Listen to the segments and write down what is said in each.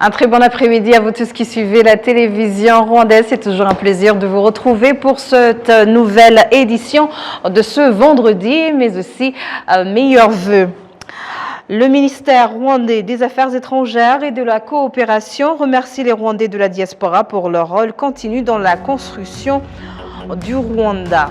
Un très bon après-midi à vous tous qui suivez la télévision rwandaise. C'est toujours un plaisir de vous retrouver pour cette nouvelle édition de ce vendredi, mais aussi meilleurs vœux. Le ministère rwandais des Affaires étrangères et de la coopération remercie les Rwandais de la diaspora pour leur rôle continu dans la construction du Rwanda.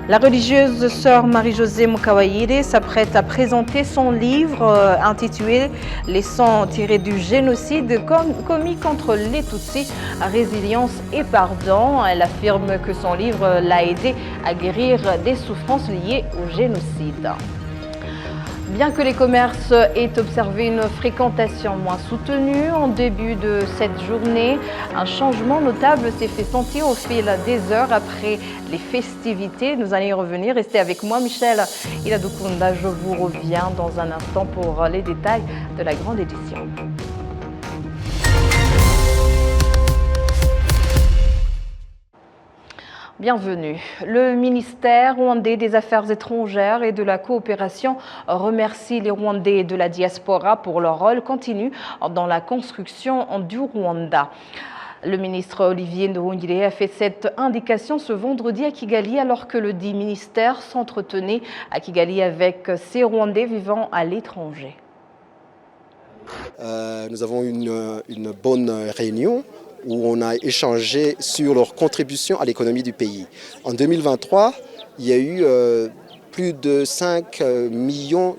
La religieuse sœur Marie-Josée Mukawayire s'apprête à présenter son livre intitulé « Les sangs tirés du génocide commis contre les Tutsis, résilience et pardon ». Elle affirme que son livre l'a aidé à guérir des souffrances liées au génocide. Bien que les commerces aient observé une fréquentation moins soutenue en début de cette journée, un changement notable s'est fait sentir au fil des heures après les festivités. Nous allons y revenir. Restez avec moi, Michel Iladukunda. Je vous reviens dans un instant pour les détails de la grande édition. Bienvenue. Le ministère rwandais des Affaires étrangères et de la coopération remercie les Rwandais de la diaspora pour leur rôle continu dans la construction du Rwanda. Le ministre Olivier Nduhungirehe a fait cette indication ce vendredi à Kigali alors que le dit ministère s'entretenait à Kigali avec ces Rwandais vivant à l'étranger. Nous avons une bonne réunion où on a échangé sur leur contribution à l'économie du pays. En 2023, il y a eu plus de 5,5 millions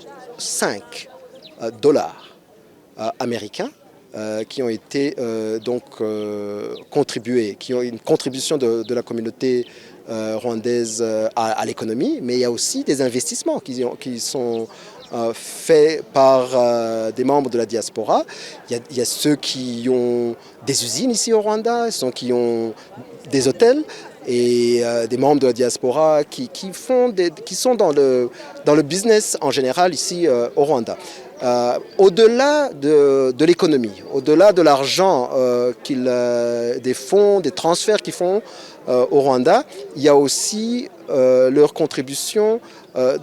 de dollars américains qui ont été contribués, qui ont une contribution de la communauté rwandaise à l'économie, mais il y a aussi des investissements qui sont faits par des membres de la diaspora. Il y a ceux qui ont des usines ici au Rwanda, ceux qui ont des hôtels et des membres de la diaspora qui sont dans le business en général ici au Rwanda. Au-delà de l'économie, au-delà de l'argent, des fonds, des transferts qu'ils font au Rwanda, il y a aussi leur contribution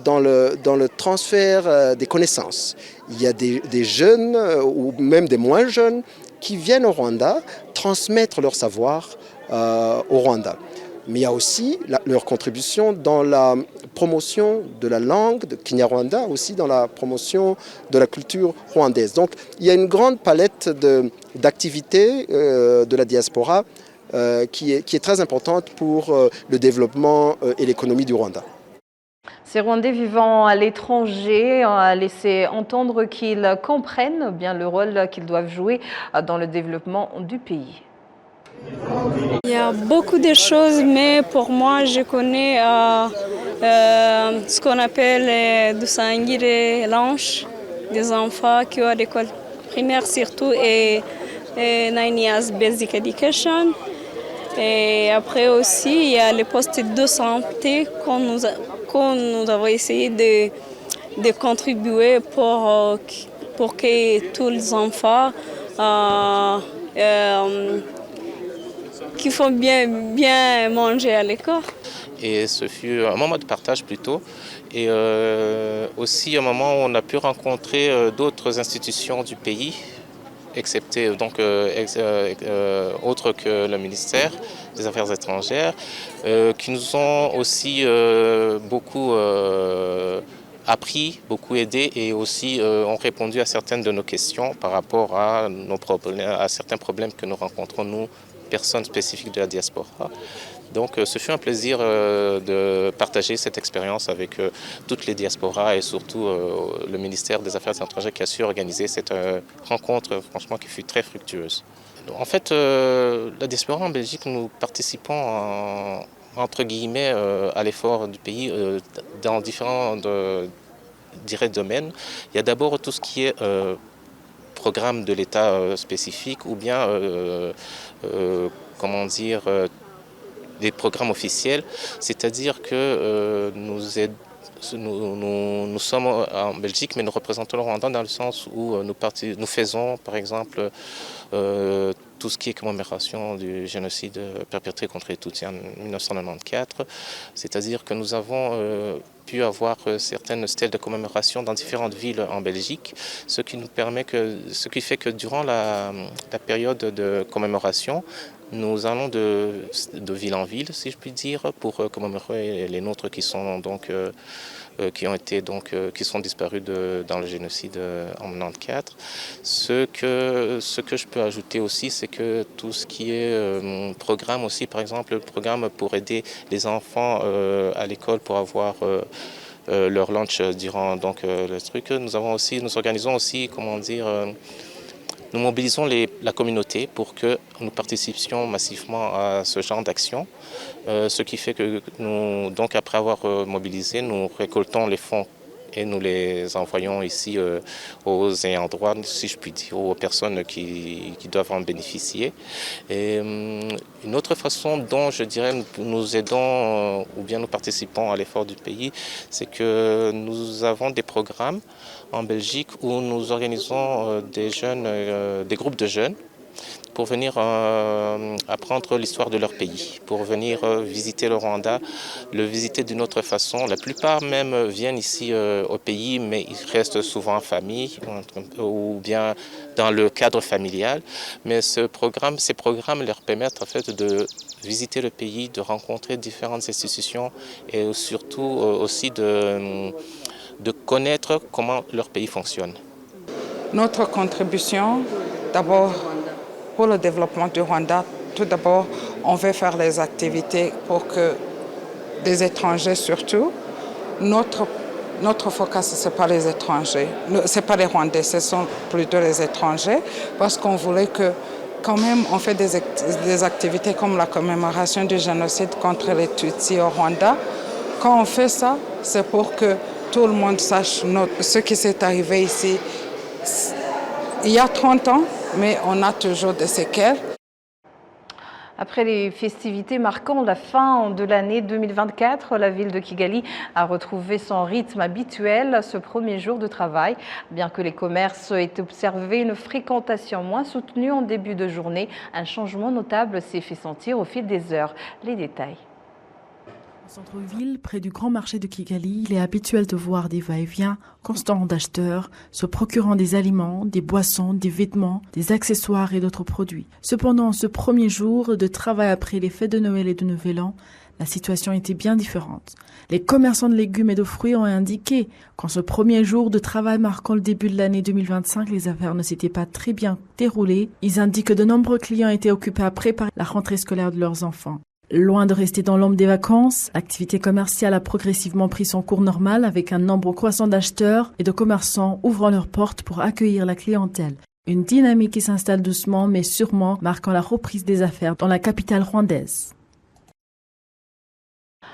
dans le transfert des connaissances. Il y a des jeunes ou même des moins jeunes qui viennent au Rwanda transmettre leur savoir au Rwanda. Mais il y a aussi leur contribution dans la promotion de la langue de Kinyarwanda, aussi dans la promotion de la culture rwandaise. Donc il y a une grande palette d'activités de la diaspora qui est très importante pour le développement et l'économie du Rwanda. Ces Rwandais vivant à l'étranger ont laissé entendre qu'ils comprennent bien le rôle qu'ils doivent jouer dans le développement du pays. Il y a beaucoup de choses, mais pour moi, je connais ce qu'on appelle du sangire lunch, des enfants qui ont à l'école primaire surtout et 9 years basic education. Et après aussi, il y a les postes de santé qu'on nous avons essayé de contribuer pour que tous les enfants qui font bien manger à l'école. Et ce fut un moment de partage plutôt. Et aussi un moment où on a pu rencontrer d'autres institutions du pays, excepté donc autres que le ministère des Affaires étrangères, qui nous ont aussi beaucoup appris, beaucoup aidé et aussi ont répondu à certaines de nos questions par rapport à certains problèmes que nous rencontrons, nous, personnes spécifiques de la diaspora. Donc ce fut un plaisir de partager cette expérience avec toutes les diasporas et surtout le ministère des Affaires étrangères qui a su organiser cette rencontre, franchement, qui fut très fructueuse. En fait, la diaspora en Belgique, nous participons entre guillemets à l'effort du pays dans différents domaines. Il y a d'abord tout ce qui est programme de l'État spécifique ou bien des programmes officiels, c'est-à-dire que nous sommes en Belgique, mais nous représentons le Rwanda dans le sens où nous faisons, par exemple, tout ce qui est commémoration du génocide perpétré contre les Tutsis en 1994, c'est-à-dire que nous avons pu avoir certaines stèles de commémoration dans différentes villes en Belgique, ce qui fait que durant la période de commémoration, nous allons de ville en ville, si je puis dire, pour commémorer les nôtres qui sont qui sont disparus dans le génocide en 94. Ce que je peux ajouter aussi, c'est que tout ce qui est programme aussi, par exemple, le programme pour aider les enfants à l'école pour avoir leur lunch durant le truc, nous organisons aussi, nous mobilisons la communauté pour que nous participions massivement à ce genre d'action. Ce qui fait que nous, donc après avoir mobilisé, nous récoltons les fonds et nous les envoyons ici aux ayants droit, si je puis dire, aux personnes qui doivent en bénéficier. Et une autre façon dont je dirais nous aidons ou bien nous participons à l'effort du pays, c'est que nous avons des programmes en Belgique où nous organisons des groupes de jeunes pour venir apprendre l'histoire de leur pays, pour venir visiter le Rwanda, le visiter d'une autre façon. La plupart même viennent ici au pays, mais ils restent souvent en famille ou bien dans le cadre familial. Mais ces programmes leur permettent en fait de visiter le pays, de rencontrer différentes institutions et surtout aussi de connaître comment leur pays fonctionne. Notre contribution, d'abord, pour le développement du Rwanda, tout d'abord, on veut faire les activités pour que des étrangers surtout. Notre focus, ce n'est pas les étrangers, ce n'est pas les Rwandais, ce sont plutôt les étrangers, parce qu'on voulait que, quand même, on fait des activités comme la commémoration du génocide contre les Tutsis au Rwanda. Quand on fait ça, c'est pour que tout le monde sache ce qui s'est arrivé ici. Il y a 30 ans, mais on a toujours des séquelles. Après les festivités marquant la fin de l'année 2024, la ville de Kigali a retrouvé son rythme habituel ce premier jour de travail. Bien que les commerces aient observé une fréquentation moins soutenue en début de journée, un changement notable s'est fait sentir au fil des heures. Les détails. Au centre-ville, près du grand marché de Kigali, il est habituel de voir des va-et-vient constants d'acheteurs se procurant des aliments, des boissons, des vêtements, des accessoires et d'autres produits. Cependant, ce premier jour de travail après les fêtes de Noël et de Nouvel An, la situation était bien différente. Les commerçants de légumes et de fruits ont indiqué qu'en ce premier jour de travail marquant le début de l'année 2025, les affaires ne s'étaient pas très bien déroulées. Ils indiquent que de nombreux clients étaient occupés à préparer la rentrée scolaire de leurs enfants. Loin de rester dans l'ombre des vacances, l'activité commerciale a progressivement pris son cours normal avec un nombre croissant d'acheteurs et de commerçants ouvrant leurs portes pour accueillir la clientèle. Une dynamique qui s'installe doucement mais sûrement, marquant la reprise des affaires dans la capitale rwandaise.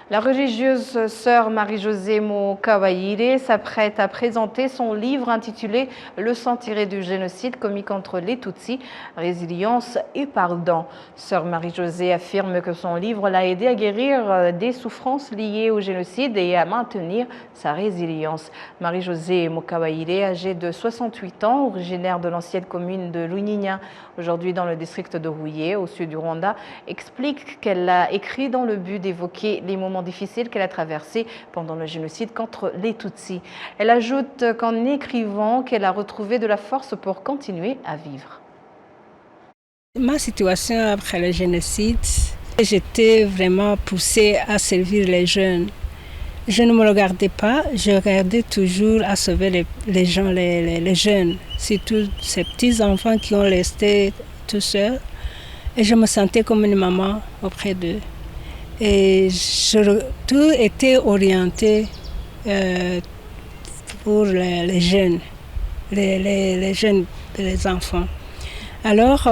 La religieuse sœur Marie-Josée Mokawaire s'apprête à présenter son livre intitulé « Leçons tirées du génocide commis contre les Tutsis, résilience et pardon ». Sœur Marie-Josée affirme que son livre l'a aidé à guérir des souffrances liées au génocide et à maintenir sa résilience. Marie-Josée Mokawaire, âgée de 68 ans, originaire de l'ancienne commune de Lunyinya, aujourd'hui dans le district de Huye, au sud du Rwanda, explique qu'elle l'a écrit dans le but d'évoquer les moments difficiles qu'elle a traversés pendant le génocide contre les Tutsis. Elle ajoute qu'en écrivant, qu'elle a retrouvé de la force pour continuer à vivre. Ma situation après le génocide, j'étais vraiment poussée à servir les jeunes. Je ne me regardais pas, je regardais toujours à sauver les gens, les jeunes, surtout ces petits-enfants qui ont resté tout seuls. Et je me sentais comme une maman auprès d'eux. Et tout était orienté pour les jeunes, les jeunes, les enfants. Alors,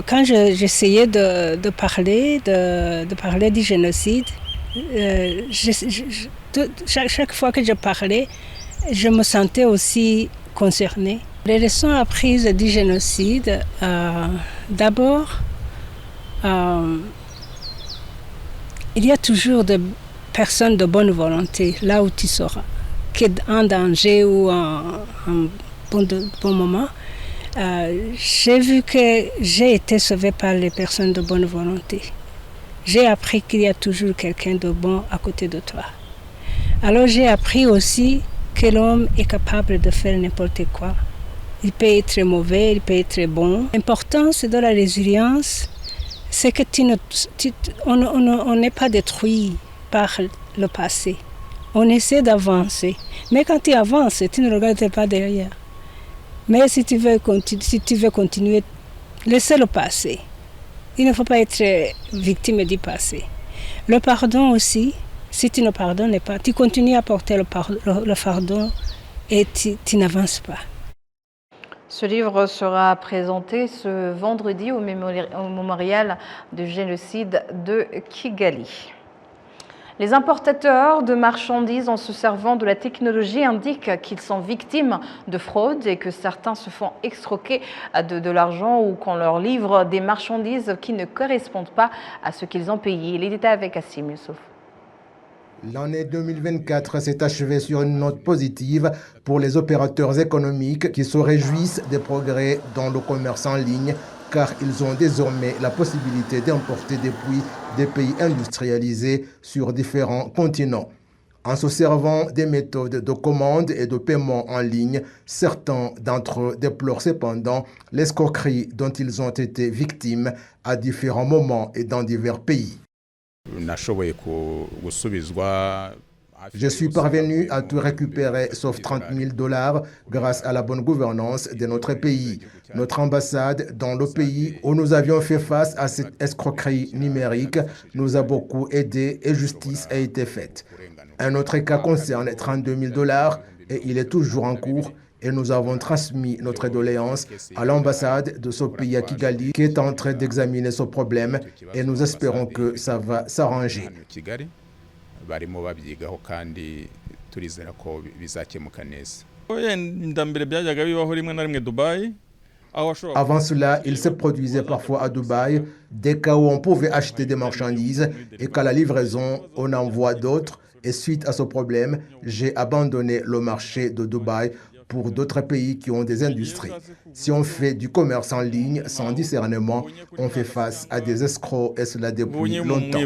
quand j'essayais de parler du génocide, chaque fois que je parlais, je me sentais aussi concernée. Les leçons apprises du génocide, d'abord, il y a toujours des personnes de bonne volonté, là où tu seras, qui est en danger ou en bon moment. J'ai vu que j'ai été sauvée par les personnes de bonne volonté. J'ai appris qu'il y a toujours quelqu'un de bon à côté de toi. Alors j'ai appris aussi que l'homme est capable de faire n'importe quoi. Il peut être mauvais, il peut être bon. L'importance de la résilience, c'est que on n'est pas détruit par le passé. On essaie d'avancer. Mais quand tu avances, tu ne regardes pas derrière. Mais si tu veux continuer, laissez le passé. Il ne faut pas être victime du passé. Le pardon aussi, si tu ne pardonnes pas, tu continues à porter le fardeau et tu n'avances pas. Ce livre sera présenté ce vendredi au mémorial du génocide de Kigali. Les importateurs de marchandises en se servant de la technologie indiquent qu'ils sont victimes de fraude et que certains se font escroquer de l'argent ou qu'on leur livre des marchandises qui ne correspondent pas à ce qu'ils ont payé. Les détails avec Assim Youssouf. L'année 2024 s'est achevée sur une note positive pour les opérateurs économiques qui se réjouissent des progrès dans le commerce en ligne car ils ont désormais la possibilité d'importer depuis des pays industrialisés sur différents continents. En se servant des méthodes de commande et de paiement en ligne, certains d'entre eux déplorent cependant l'escroquerie dont ils ont été victimes à différents moments et dans divers pays. Je suis parvenu à tout récupérer sauf $30 000 grâce à la bonne gouvernance de notre pays. Notre ambassade dans le pays où nous avions fait face à cette escroquerie numérique nous a beaucoup aidés et justice a été faite. Un autre cas concerne $32 000 et il est toujours en cours. Et nous avons transmis notre doléance à l'ambassade de ce pays à Kigali qui est en train d'examiner ce problème et nous espérons que ça va s'arranger. Avant cela, il se produisait parfois à Dubaï des cas où on pouvait acheter des marchandises et qu'à la livraison, on envoie d'autres. Et suite à ce problème, j'ai abandonné le marché de Dubaï pour d'autres pays qui ont des industries. Si on fait du commerce en ligne sans discernement, on fait face à des escrocs et cela depuis longtemps.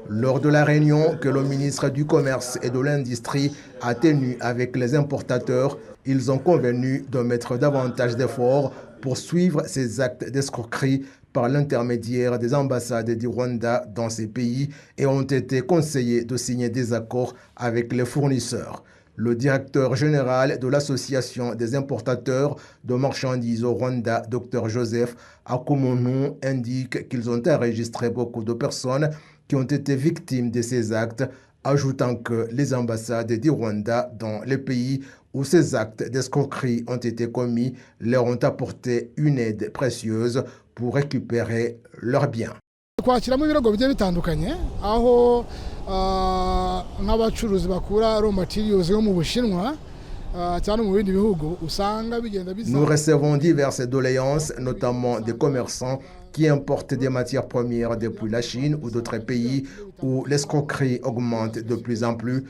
Lors de la réunion que le ministre du Commerce et de l'Industrie a tenue avec les importateurs, ils ont convenu de mettre davantage d'efforts pour suivre ces actes d'escroquerie par l'intermédiaire des ambassades du Rwanda dans ces pays et ont été conseillés de signer des accords avec les fournisseurs. Le directeur général de l'Association des importateurs de marchandises au Rwanda, Dr Joseph Akumonu, indique qu'ils ont enregistré beaucoup de personnes qui ont été victimes de ces actes, ajoutant que les ambassades du Rwanda dans les pays où ces actes d'escroquerie ont été commis leur ont apporté une aide précieuse pour récupérer leurs biens. Kwakiramo ibirego bigiye bitandukanye aho nk'abacuruzi bakura raw materials yo mu Bushinwa cyane mu bindi bihugu usanga bigenda bisa. Nous recevons diverses doléances, notamment des commerçants qui importent des matières premières depuis la Chine ou d'autres pays où l'escroquerie augmente de plus en plus.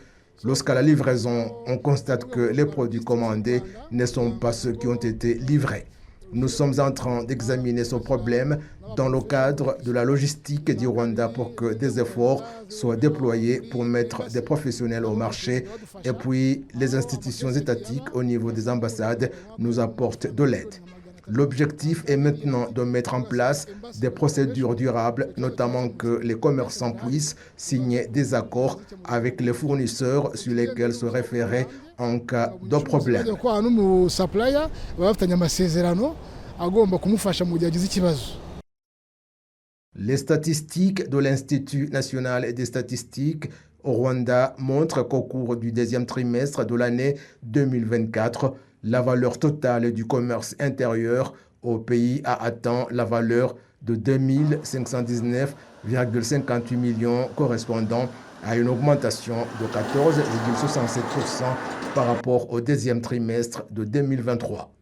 Lorsqu'à la livraison, on constate que les produits commandés ne sont pas ceux qui ont été livrés. Nous sommes en train d'examiner ce problème dans le cadre de la logistique du Rwanda pour que des efforts soient déployés pour mettre des professionnels au marché et puis les institutions étatiques au niveau des ambassades nous apportent de l'aide. L'objectif est maintenant de mettre en place des procédures durables, notamment que les commerçants puissent signer des accords avec les fournisseurs sur lesquels se référer en cas de problème. Les statistiques de l'Institut national des statistiques au Rwanda montrent qu'au cours du deuxième trimestre de l'année 2024, la valeur totale du commerce intérieur au pays a atteint la valeur de 2519,58 millions correspondant à une augmentation de 14,67% par rapport au deuxième trimestre de 2023.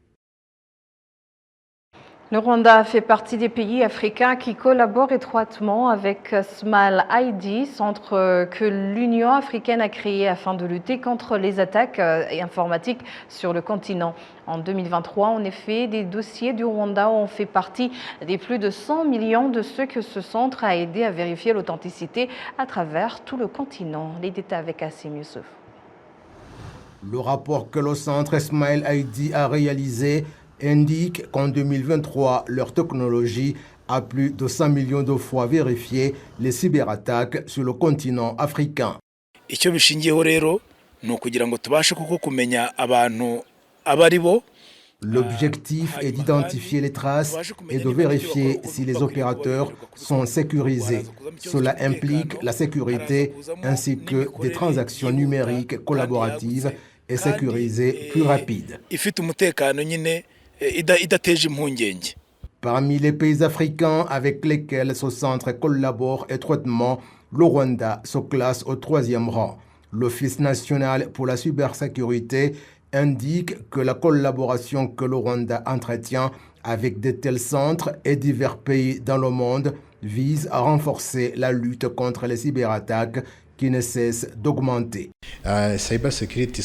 Le Rwanda fait partie des pays africains qui collaborent étroitement avec Smile ID, centre que l'Union africaine a créé afin de lutter contre les attaques informatiques sur le continent. En 2023, en effet, des dossiers du Rwanda ont fait partie des plus de 100 millions de ceux que ce centre a aidé à vérifier l'authenticité à travers tout le continent. Les détails avec Assim Youssouf. Le rapport que le centre Smile ID a réalisé indique qu'en 2023, leur technologie a plus de 100 millions de fois vérifié les cyberattaques sur le continent africain. Icyo bishingiyeho rero ni ukugira ngo tubashe kuko kumenya abantu abaribo. L'objectif est d'identifier les traces et de vérifier si les opérateurs sont sécurisés. Cela implique la sécurité ainsi que des transactions numériques collaboratives et sécurisées plus rapides. Parmi les pays africains avec lesquels ce centre collabore étroitement, le Rwanda se classe au 3e rang. L'Office national pour la cybersécurité indique que la collaboration que le Rwanda entretient avec de tels centres et divers pays dans le monde vise à renforcer la lutte contre les cyberattaques qui ne cessent d'augmenter. La cybersécurité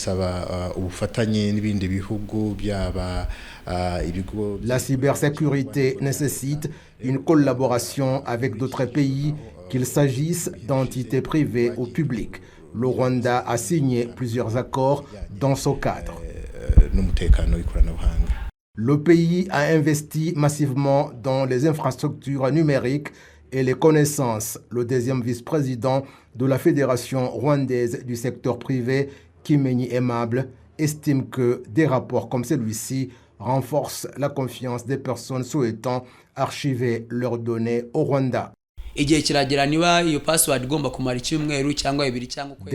nécessite une collaboration avec d'autres pays, qu'il s'agisse d'entités privées ou publiques. Le Rwanda a signé plusieurs accords dans ce cadre. Le pays a investi massivement dans les infrastructures numériques et les connaissances. Le 2e vice-président de la Fédération rwandaise du secteur privé, Kimenyi Aimable, estime que des rapports comme celui-ci renforcent la confiance des personnes souhaitant archiver leurs données au Rwanda. De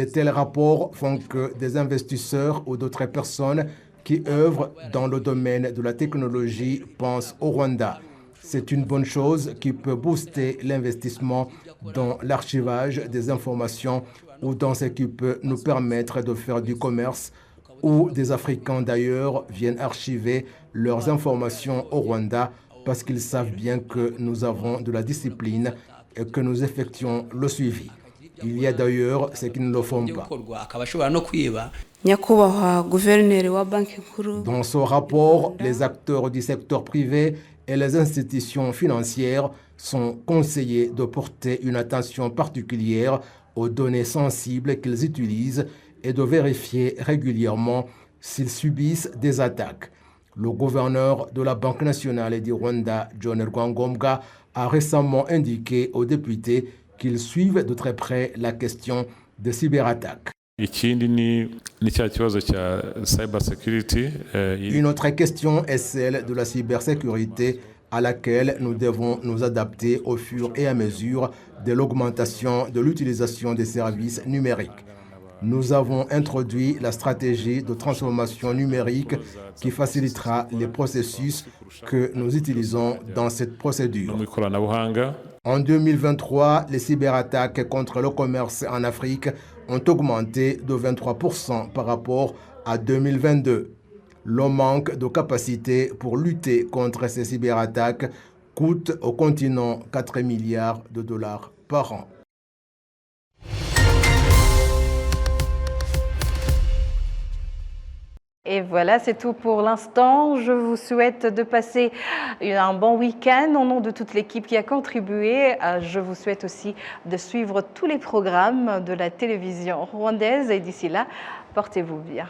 tels rapports font que des investisseurs ou d'autres personnes qui œuvrent dans le domaine de la technologie pensent au Rwanda. C'est une bonne chose qui peut booster l'investissement dans l'archivage des informations ou dans ce qui peut nous permettre de faire du commerce, où des Africains d'ailleurs viennent archiver leurs informations au Rwanda parce qu'ils savent bien que nous avons de la discipline et que nous effectuons le suivi. Il y a d'ailleurs ceux qui ne le font pas. Dans ce rapport, les acteurs du secteur privé et les institutions financières sont conseillés de porter une attention particulière aux données sensibles qu'ils utilisent et de vérifier régulièrement s'ils subissent des attaques. Le gouverneur de la Banque nationale du Rwanda, John Rwangombwa, a récemment indiqué aux députés qu'ils suivent de très près la question des cyberattaques. Une autre question est celle de la cybersécurité à laquelle nous devons nous adapter au fur et à mesure de l'augmentation de l'utilisation des services numériques. Nous avons introduit la stratégie de transformation numérique qui facilitera les processus que nous utilisons dans cette procédure. En 2023, les cyberattaques contre le commerce en Afrique ont augmenté de 23% par rapport à 2022. Le manque de capacité pour lutter contre ces cyberattaques coûte au continent 4 milliards de dollars par an. Et voilà, c'est tout pour l'instant. Je vous souhaite de passer un bon week-end au nom de toute l'équipe qui a contribué. Je vous souhaite aussi de suivre tous les programmes de la télévision rwandaise. Et d'ici là, portez-vous bien.